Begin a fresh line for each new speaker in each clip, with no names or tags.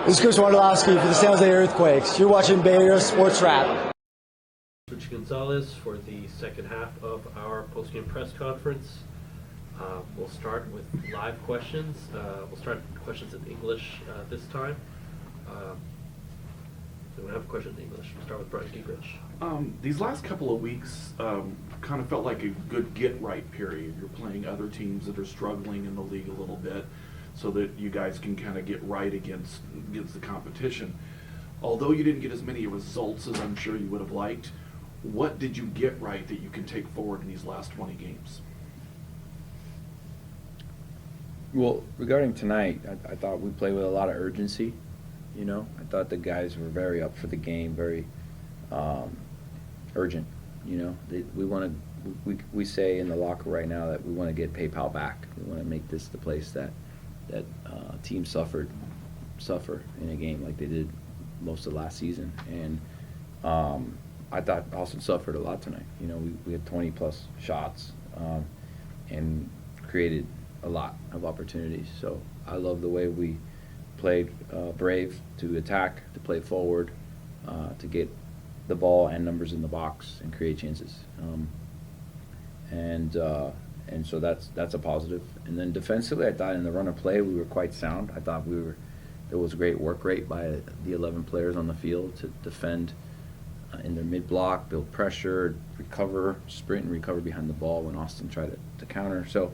This is Chris Wondolowski for the San Jose Earthquakes. You're watching Bay Area Sports Wrap.
Luchi Gonzalez for the second half of our postgame press conference. We'll start with live questions. We'll start questions in English this time. So we have a question in English. We'll start with Brian Gingrich.
These last couple of weeks kind of felt like a good get-right period. You're playing other teams that are struggling in the league a little bit so that you guys can kind of get right against the competition. Although you didn't get as many results as I'm sure you would have liked, what did you get right that you can take forward in these last 20 games?
Well, regarding tonight, I thought we played with a lot of urgency. You know, I thought the guys were very up for the game, very urgent. You know, we say in the locker right now that we want to get PayPal back. We want to make this the place that teams suffer in a game like they did most of last season. And I thought Austin suffered a lot tonight. You know, we had 20 plus shots and created a lot of opportunities. So I love the way we played brave to attack, to play forward, to get the ball and numbers in the box and create chances. And so that's a positive. And then defensively, I thought in the run of play we were quite sound. I thought there was great work rate by the 11 players on the field to defend in their mid block, build pressure, recover, sprint and recover behind the ball when Austin tried to counter. So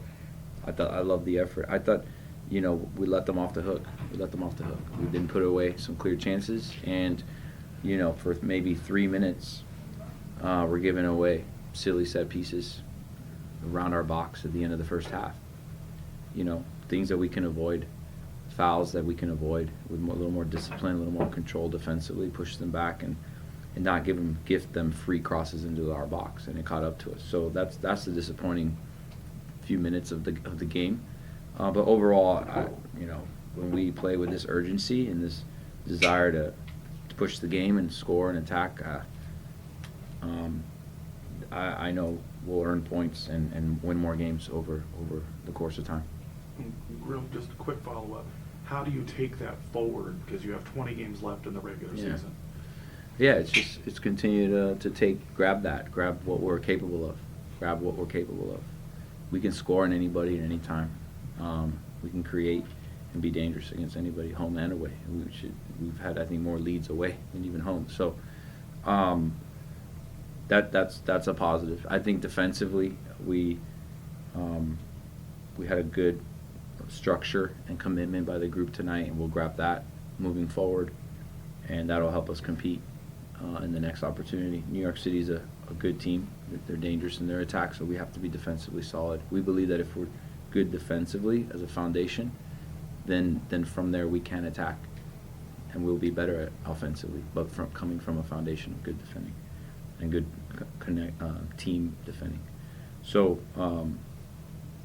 I loved the effort. I thought, you know, we let them off the hook. We didn't put away some clear chances, and you know, for maybe 3 minutes, we're giving away silly set pieces around our box at the end of the first half. You know, things that we can avoid, fouls that we can avoid with a little more discipline, a little more control defensively, push them back and not gift them free crosses into our box, and it caught up to us. So that's the disappointing few minutes of the game. But overall, you know, when we play with this urgency and this desire to push the game and score and attack, I know we'll earn points and win more games over the course of time.
Real, just a quick follow-up. How do you take that forward? Because you have 20 games left in the regular season.
Yeah, it's continue to grab what we're capable of. We can score on anybody at any time. We can create and be dangerous against anybody, home and away. We've had, I think, more leads away than even home. So that's a positive. I think defensively we had a good structure and commitment by the group tonight, and we'll grab that moving forward, and that'll help us compete in the next opportunity. New York City's a good team. They're dangerous in their attack, so we have to be defensively solid. We believe that if we're good defensively as a foundation, then from there we can attack, and we'll be better at offensively, but coming from a foundation of good defending and good team defending. So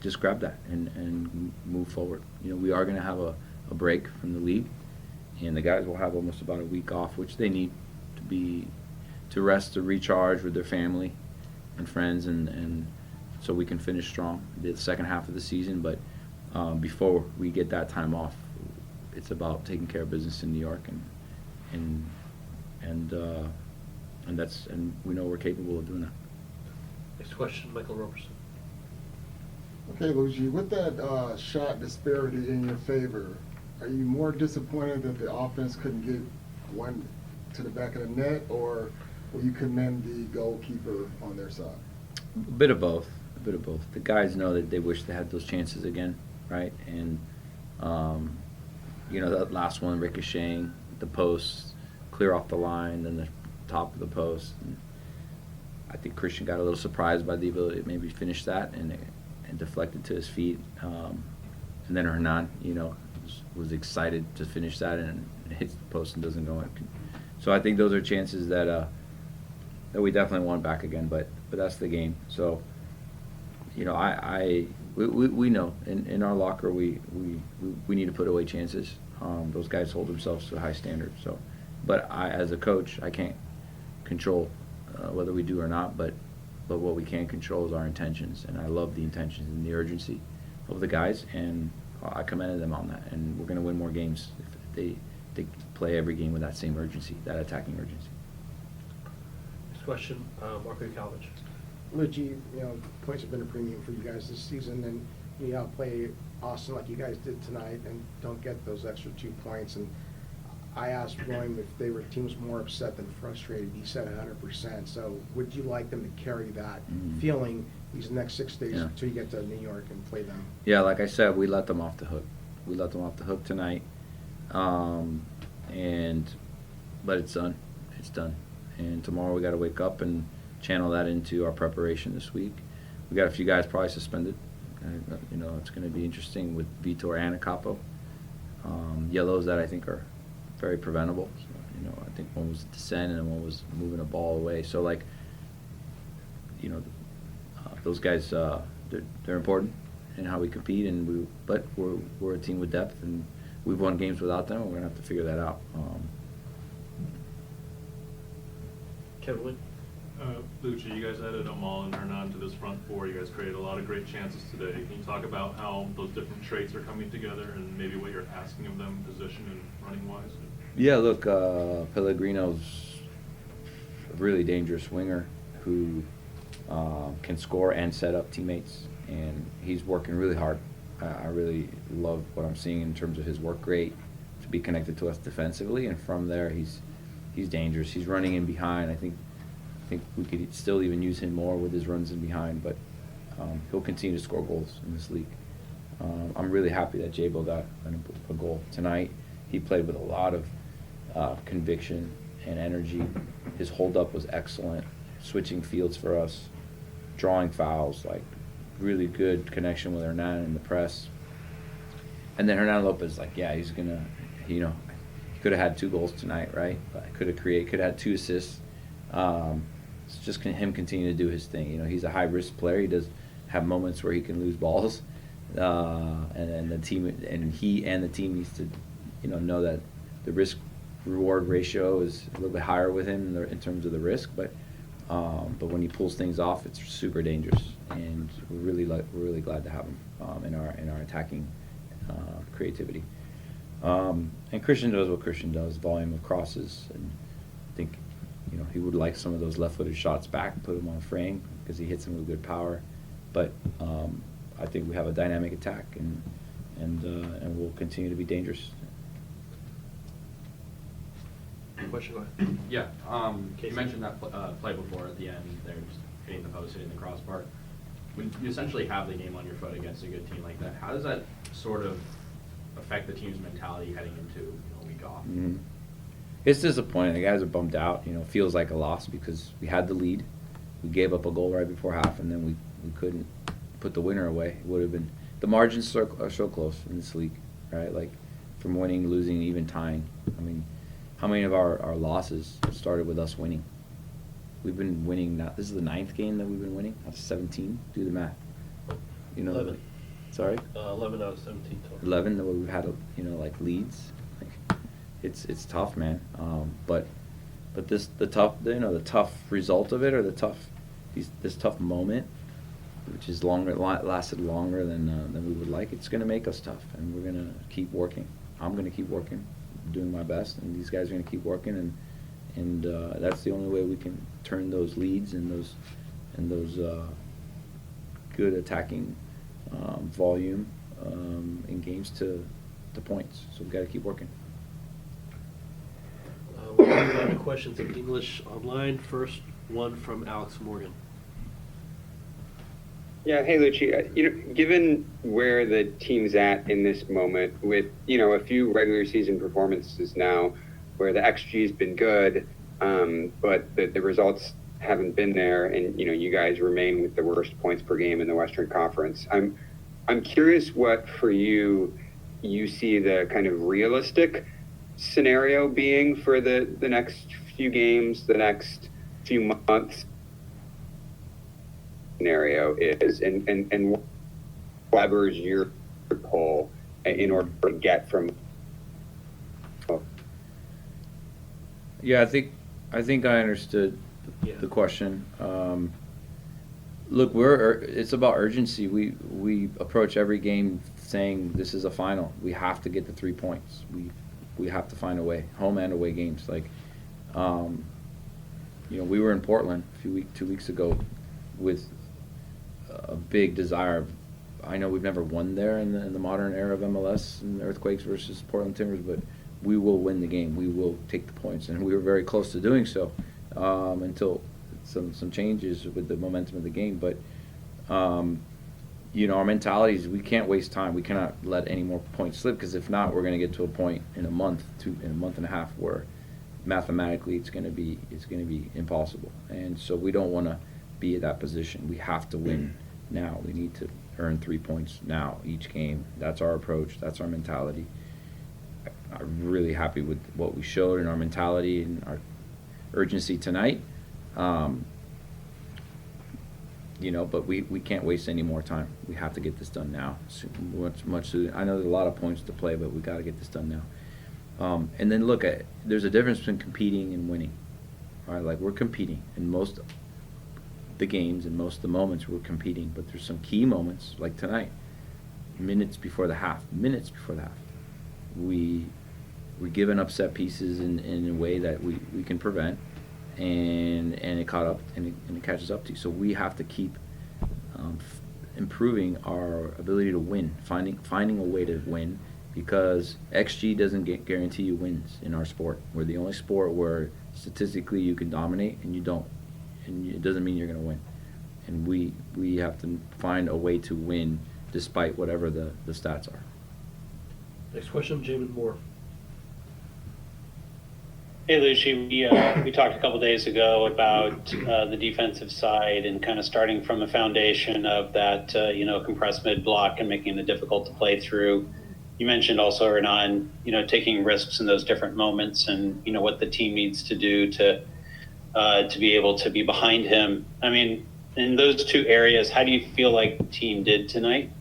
just grab that and move forward. You know, we are going to have a break from the league, and the guys will have almost about a week off, which they need to rest, to recharge with their family and friends, and so we can finish strong the second half of the season. But before we get that time off, it's about taking care of business in New York, and we know we're capable of doing that.
Next question, Michael Roberson.
Okay, Luchi, with that shot disparity in your favor, are you more disappointed that the offense couldn't get one to the back of the net, or will you commend the goalkeeper on their side?
A bit of both. The guys know that they wish they had those chances again, right? And you know, that last one ricocheting the post, clear off the line, then the top of the post. And I think Christian got a little surprised by the ability to maybe finish that and deflected to his feet. And then Hernan, you know, was excited to finish that and hits the post and doesn't go in. So I think those are chances that we definitely want back again, but that's the game. So, you know, we know in our locker we need to put away chances. Those guys hold themselves to a high standard. So, but as a coach, I can't control whether we do or not. But what we can control is our intentions, and I love the intentions and the urgency of the guys, and I commended them on that. And we're going to win more games if they play every game with that same urgency, that attacking urgency.
Next question, Marco Calvich.
Luchi, points have been a premium for you guys this season, and you play Austin like you guys did tonight and don't get those extra 2 points. And I asked William if they were teams more upset than frustrated. He said 100%. So would you like them to carry that feeling these next 6 days until you get to New York and play them?
Yeah, like I said, we let them off the hook. We let them off the hook tonight, but it's done. It's done. And tomorrow we got to wake up and channel that into our preparation this week. We got a few guys probably suspended. It's going to be interesting with Vitor and Acapo. Yellows that I think are very preventable. So, I think one was descent and one was moving a ball away. So those guys, they're important in how we compete, but we're a team with depth, and we've won games without them, and we're gonna have to figure that out.
Kevin Wynn.
Luchi, you guys added Amal and Hernan to this front four. You guys created a lot of great chances today. Can you talk about how those different traits are coming together and maybe what you're asking of them position and running-wise?
Yeah, look, Pellegrino's a really dangerous winger who can score and set up teammates, and he's working really hard. I really love what I'm seeing in terms of his work rate to be connected to us defensively, and from there he's dangerous. He's running in behind. I think we could still even use him more with his runs in behind, but he'll continue to score goals in this league. I'm really happy that Jabo got a goal tonight. He played with a lot of conviction and energy. His hold-up was excellent, switching fields for us, drawing fouls, really good connection with Hernan in the press. And then Hernan Lopez, he's gonna, he could have had 2 goals tonight, right? Could have had 2 assists. It's just him continue to do his thing. He's a high-risk player. He does have moments where he can lose balls, and the team and he and the team needs to, know that the risk-reward ratio is a little bit higher with him in terms of the risk, but when he pulls things off, it's super dangerous, and we're really glad to have him in our attacking creativity. And Christian does what Christian does, volume of crosses, and I think he would like some of those left-footed shots back, put him on frame because he hits them with good power. But I think we have a dynamic attack, and we'll continue to be dangerous.
Question, go ahead.
Yeah,
Casey.
you mentioned that play before at the end. They're just hitting the post, hitting the crossbar. When you essentially have the game on your foot against a good team like that, how does that sort of affect the team's mentality heading into a week off?
Mm-hmm. It's disappointing. The guys are bummed out. Feels like a loss because we had the lead. We gave up a goal right before half, and then we couldn't put the winner away. It would have been – the margins are so close in this league, right? From winning, losing, even tying. I mean, how many of our losses started with us winning? We've been winning now. This is the 9th game that we've been winning. That's 17. Do the math.
11.
Sorry?
11 out of 17 total.
11 that we've had, leads. It's tough, man. But the tough result of it, or this tough moment, which is lasted longer than we would like. It's going to make us tough, and we're going to keep working. I'm going to keep working, doing my best, and these guys are going to keep working, and that's the only way we can turn those leads and those good attacking volume in games to points. So we've got to keep working.
We'll move on to questions in English online. First one from Alex Morgan.
Yeah, hey Luchi, given where the team's at in this moment with, a few regular season performances now where the XG's been good, but the results haven't been there, and, you guys remain with the worst points per game in the Western Conference. I'm curious what, for you see the kind of realistic scenario being for the next few games, the next few months scenario is, and what levers your pull in order to get from.
Yeah, I think I understood the question. Look, it's about urgency. We approach every game saying this is a final. We have to get the 3 points. we have to find a way, home and away games. Like, we were in Portland 2 weeks ago with a big desire. I know we've never won there in the modern era of MLS and Earthquakes versus Portland Timbers, but we will win the game. We will take the points, and we were very close to doing so until some changes with the momentum of the game. But our mentality is we can't waste time. We cannot let any more points slip, because if not, we're going to get to a point in a month and a half where mathematically it's going to be impossible. And so we don't want to be at that position. We have to win now. We need to earn 3 points now each game. That's our approach. That's our mentality. I'm really happy with what we showed in our mentality and our urgency tonight. But we can't waste any more time. We have to get this done now. Much sooner. I know there's a lot of points to play, but we got to get this done now. And then there's a difference between competing and winning. All right, like we're competing in most of the games and most of the moments we're competing, but there's some key moments like tonight, minutes before the half, we're giving up set pieces in a way that we can prevent, and it caught up and it catches up to you. So we have to keep improving our ability to win, finding a way to win, because XG doesn't guarantee you wins in our sport. We're the only sport where statistically you can dominate and you don't, and it doesn't mean you're going to win. And we have to find a way to win despite whatever the stats are.
Next question, Jamin Moore.
Hey, Luchi, we talked a couple days ago about the defensive side and kind of starting from a foundation of that, compressed mid block and making it difficult to play through. You mentioned also, Hernan, taking risks in those different moments and, what the team needs to do to be able to be behind him. I mean, in those two areas, how do you feel like the team did tonight?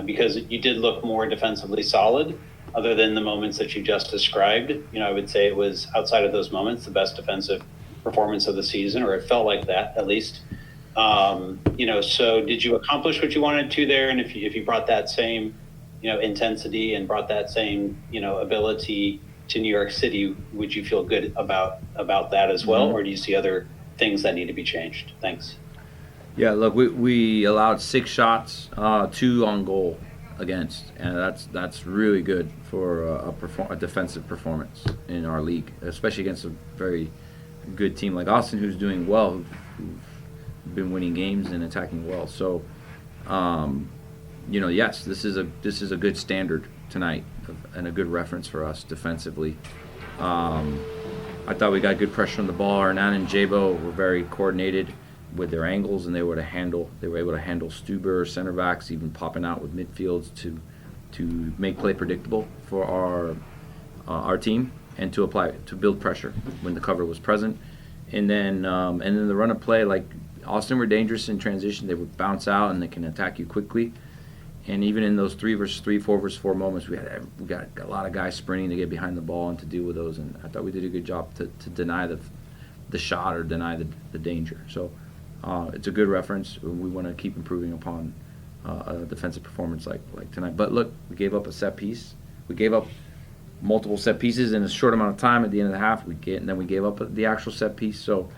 Because you did look more defensively solid, other than the moments that you just described. I would say it was, outside of those moments, the best defensive performance of the season, or it felt like that at least. So did you accomplish what you wanted to there? And if you brought that same, intensity and brought that same, ability to New York City, would you feel good about that as well?
Mm-hmm.
Or do you see other things that need to be changed? Thanks.
Yeah, look, we allowed 6 shots, 2 on goal against, and that's really good for a defensive performance in our league, especially against a very good team like Austin, who's doing well, who've been winning games and attacking well. So, yes, this is a good standard tonight and a good reference for us defensively. I thought we got good pressure on the ball. Hernan and Jabo were very coordinated with their angles, and they were able to handle Stuber, center backs, even popping out with midfields to make play predictable for our team, and to build pressure when the cover was present. And then the run of play, like Austin were dangerous in transition. They would bounce out and they can attack you quickly. And even in those 3 versus 3, 4 versus 4 moments, we got a lot of guys sprinting to get behind the ball and to deal with those. And I thought we did a good job to deny the shot or deny the danger. So it's a good reference. We want to keep improving upon a defensive performance like tonight. But look, we gave up a set piece. We gave up multiple set pieces in a short amount of time at the end of the half. And then we gave up the actual set piece. So,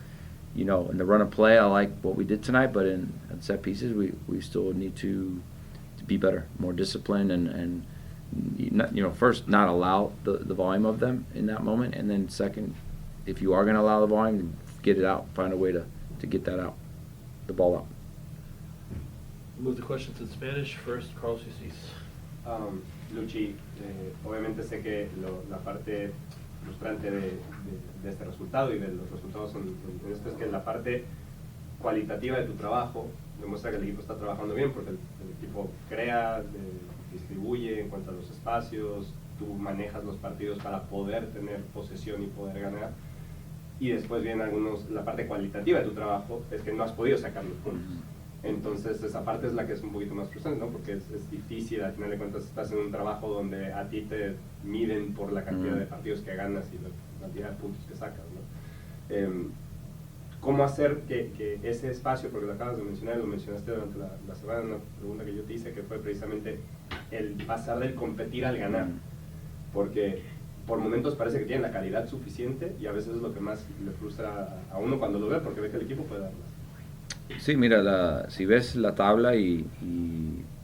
in the run of play, I like what we did tonight. But in set pieces, we still need to be better, more disciplined, and first not allow the volume of them in that moment, and then second, if you are going to allow the volume, get it out, find a way to get that out, the ball out.
Move the questions in Spanish. First, Carlos Ucis.
Luchi, obviamente sé que la parte frustrante de este resultado y de los resultados en esto es que la parte cualitativa de tu trabajo demuestra que el equipo está trabajando bien, porque el equipo crea, distribuye en cuanto a los espacios, tú manejas los partidos para poder tener posesión y poder ganar. Y después viene la parte cualitativa de tu trabajo, es que no has podido sacar los puntos. Entonces esa parte es la que es un poquito más frustrante, ¿no? Porque es difícil, al final de cuentas estás en un trabajo donde a ti te miden por la cantidad de partidos que ganas y la cantidad de puntos que sacas, ¿no? ¿Cómo hacer que ese espacio, porque lo acabas de mencionar y lo mencionaste durante la semana, una pregunta que yo te hice, que fue precisamente el pasar del competir al ganar? porque por momentos parece que tienen la calidad suficiente y a veces es lo que más le frustra a uno cuando lo ve, porque ve que el equipo puede dar más.
Sí, mira, si ves la tabla y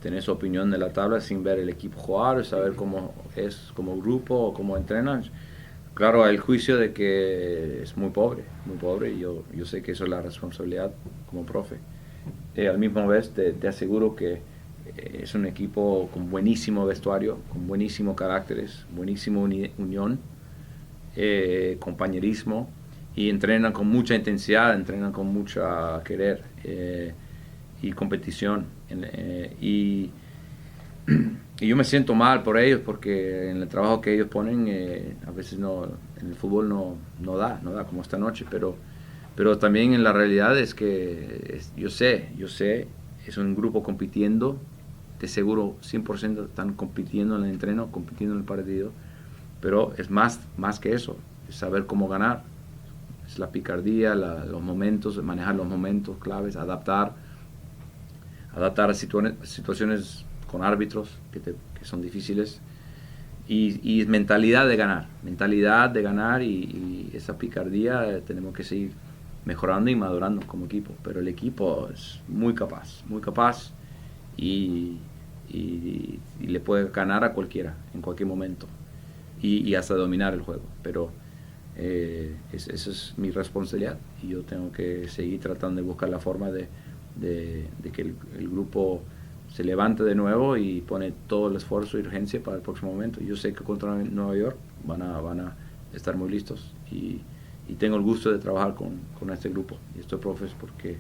tenés opinión de la tabla sin ver el equipo jugar, saber cómo es como grupo o cómo entrenan, claro, el juicio de que es muy pobre, y yo sé que eso es la responsabilidad como profe. Al mismo vez te aseguro que es un equipo con buenísimo vestuario, con buenísimo caracteres, buenísimo unión, compañerismo, y entrenan con mucha intensidad, entrenan con mucha querer y competición. Y yo me siento mal por ellos porque en el trabajo que ellos ponen a veces no, en el fútbol no da como esta noche, pero también en la realidad es que yo sé, es un grupo compitiendo, de seguro 100% están compitiendo en el entreno, compitiendo en el partido, pero es más que eso, es saber cómo ganar, es la picardía, los momentos, manejar los momentos claves, adaptar a situaciones con árbitros que son difíciles, y mentalidad de ganar, y esa picardía tenemos que seguir mejorando y madurando como equipo, pero el equipo es muy capaz y le puede ganar a cualquiera en cualquier momento y hasta dominar el juego, pero esa es mi responsabilidad y yo tengo que seguir tratando de buscar la forma de que el grupo se levante de nuevo y pone todo el esfuerzo y urgencia para el próximo momento. Yo sé que contra Nueva York van a estar muy listos y tengo el gusto de trabajar con este grupo y estos profes porque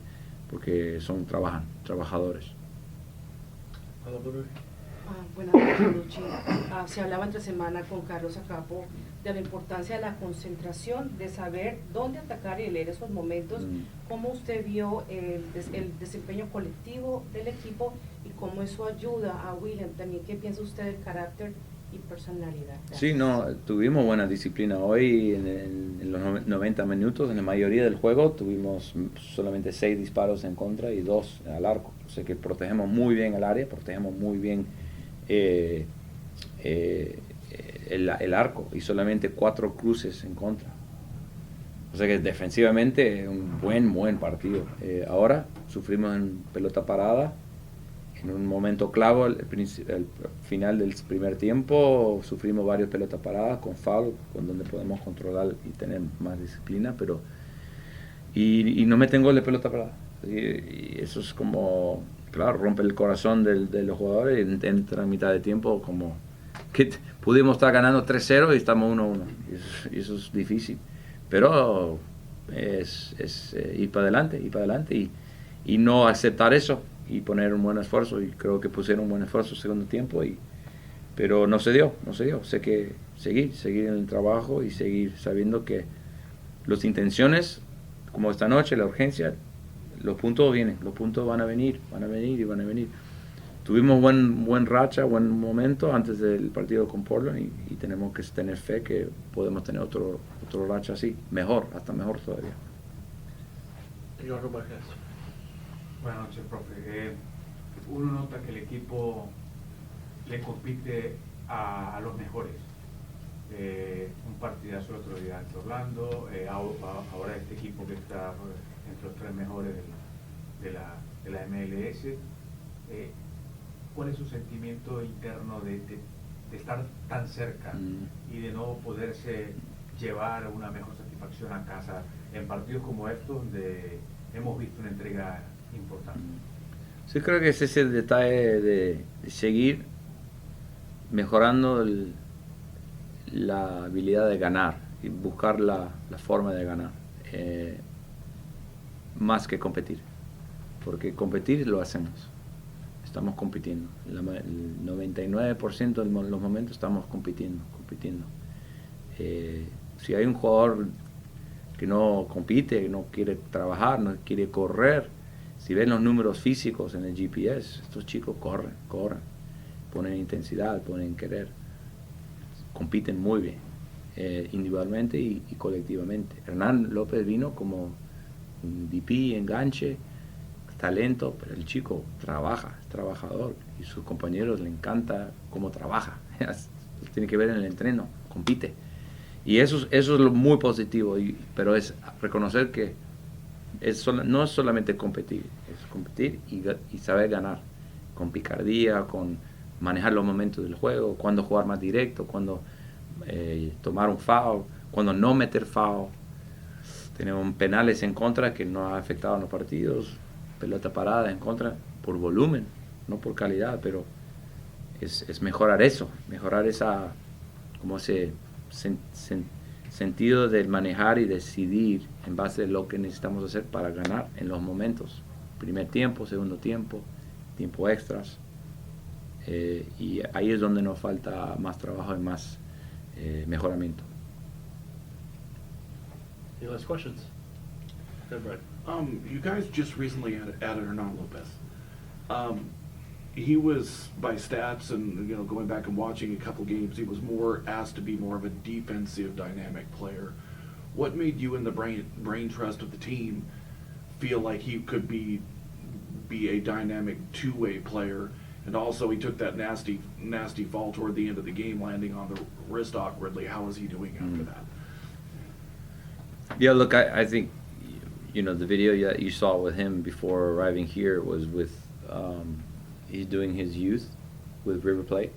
trabajan, trabajadores.
Buenas noches, Luchi. Se hablaba entre semana con Carlos Acapo de la importancia de la concentración, de saber dónde atacar y leer esos momentos. ¿Cómo usted vio el desempeño colectivo del equipo y cómo eso ayuda a William? También, ¿qué piensa usted del carácter y personalidad? Gracias.
Sí, tuvimos buena disciplina hoy en los 90 minutos. En la mayoría del juego tuvimos solamente 6 disparos en contra y 2 al arco. O sea que protegemos muy bien el área, protegemos muy bien el arco y solamente 4 cruces en contra. O sea que defensivamente un buen partido. Ahora sufrimos en pelota parada. En un momento clave, al final del primer tiempo, sufrimos varias pelotas paradas con foul, con donde podemos controlar y tener más disciplina, pero y no meten gol de pelota parada. Y eso es como, claro, rompe el corazón de los jugadores y entra a mitad de tiempo como que pudimos estar ganando 3-0 y estamos 1-1. Y eso es difícil. Pero es ir para adelante y no aceptar eso y poner un buen esfuerzo, y creo que pusieron un buen esfuerzo el segundo tiempo, pero no se dio. Sé que seguir en el trabajo y seguir sabiendo que las intenciones, como esta noche, la urgencia, los puntos vienen, los puntos van a venir. Tuvimos buen racha, buen momento antes del partido con Portland y tenemos que tener fe que podemos tener otro racha así, hasta mejor todavía.
Buenas noches, profe. Uno nota que el equipo le compite a los mejores. Un partidazo el otro día ante Orlando, ahora este equipo que está entre los 3 mejores de la MLS. ¿Cuál es su sentimiento interno de estar tan cerca y de no poderse llevar una mejor satisfacción a casa en partidos como estos, donde hemos visto una entrega importante?
Sí, creo que ese es el detalle de seguir mejorando la habilidad de ganar y buscar la forma de ganar, más que competir, porque competir lo hacemos, estamos compitiendo, el 99% de los momentos estamos compitiendo. Si hay un jugador que no compite, que no quiere trabajar, no quiere correr, si ven los números físicos en el GPS, estos chicos corren, ponen intensidad, ponen querer, compiten muy bien, individualmente y colectivamente. Hernán López vino como un DP, enganche, talento, pero el chico trabaja, es trabajador y sus compañeros le encanta cómo trabaja. tiene que ver en el entreno, compite. Y eso es lo muy positivo, pero es reconocer que no es solamente competir, es competir y saber ganar, con picardía, con manejar los momentos del juego, cuándo jugar más directo, cuándo tomar un foul, cuándo no meter foul. Tenemos penales en contra que no ha afectado en los partidos, pelota parada en contra por volumen, no por calidad, pero es mejorar eso, mejorar esa, como ese sentido de manejar y decidir en base a lo que necesitamos hacer para ganar en los momentos. Primer tiempo, segundo tiempo, tiempo extras. Y ahí es donde nos falta más trabajo y más mejoramiento.
Any last questions? Go ahead, Brian.
You guys just recently added Hernan Lopez. He was, by stats and going back and watching a couple games, he was more asked to be more of a defensive, dynamic player. What made you and the brain trust of the team feel like he could be a dynamic two-way player? And also, he took that nasty fall toward the end of the game, landing on the wrist awkwardly. How is he doing after that?
Yeah, look, I think, the video that you saw with him before arriving here was with, he's doing his youth with River Plate.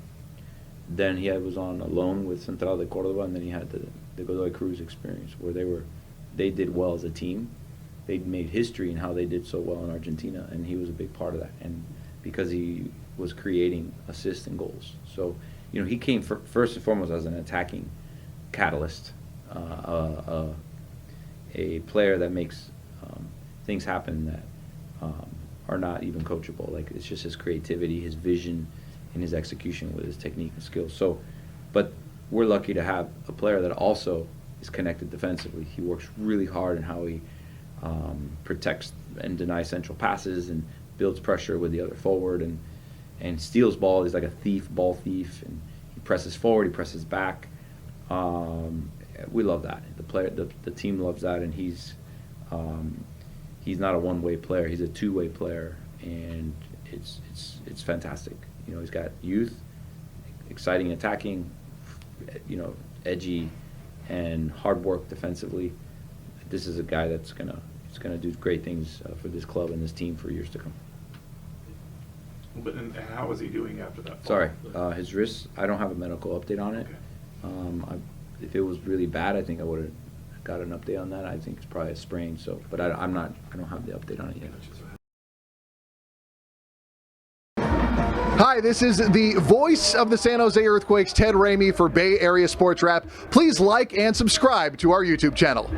Then he was on a loan with Central de Córdoba, and then he had the Godoy Cruz experience where they did well as a team. They made history in how they did so well in Argentina, and he was a big part of that. And because he was creating assists and goals. So, he came first and foremost as an attacking catalyst, a player that makes things happen that are not even coachable. Like, it's just his creativity, his vision, and his execution with his technique and skills. So, but we're lucky to have a player that also is connected defensively. He works really hard in how he protects and denies central passes and builds pressure with the other forward and steals ball. He's like a ball thief, and he presses forward, he presses back. We love that. The team loves that, and he's not a one-way player. He's a two-way player, and it's fantastic. He's got youth, exciting attacking, edgy, and hard work defensively. This is a guy that's gonna do great things for this club and this team for years to come.
But and how is he doing after that fall?
Sorry, his wrist, I don't have a medical update on it.
Okay.
If it was really bad, I think I would have got an update on that. I think it's probably a sprain, but I don't have the update on it yet.
Hi, this is the voice of the San Jose Earthquakes, Ted Ramey for Bay Area Sports Wrap. Please like and subscribe to our YouTube channel.